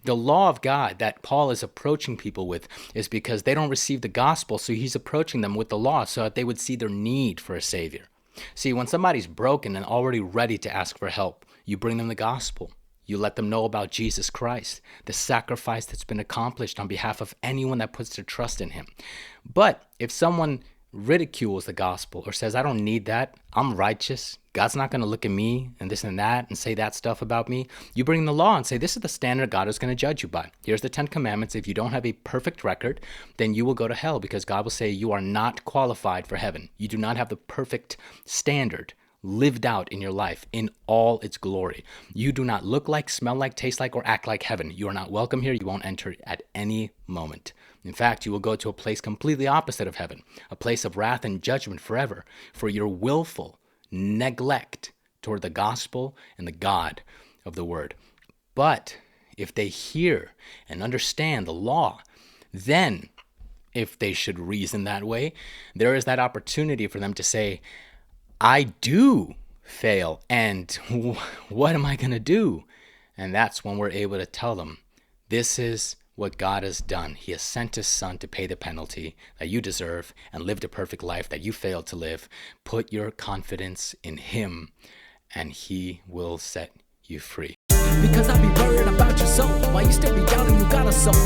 The law of God that Paul is approaching people with is because they don't receive the gospel, so he's approaching them with the law so that they would see their need for a savior. See, when somebody's broken and already ready to ask for help, you bring them the gospel. You let them know about Jesus Christ, the sacrifice that's been accomplished on behalf of anyone that puts their trust in him. But if someone ridicules the gospel or says, I don't need that, I'm righteous, God's not going to look at me and this and that and say that stuff about me, you bring the law and say, this is the standard God is going to judge you by. Here's the 10 Commandments. If you don't have a perfect record, then you will go to hell, because God will say you are not qualified for heaven. You do not have the perfect standard lived out in your life in all its glory. You do not look like, smell like, taste like, or act like heaven. You are not welcome here. You won't enter at any moment. In fact, you will go to a place completely opposite of heaven, a place of wrath and judgment forever for your willful neglect toward the gospel and the God of the word. But if they hear and understand the law, then if they should reason that way, there is that opportunity for them to say, I do fail, and what am I going to do? And that's when we're able to tell them, this is what God has done. He has sent his son to pay the penalty that you deserve and lived a perfect life that you failed to live. Put your confidence in him, and he will set you free. Because I be worried about your soul, while you still be doubting you got a soul.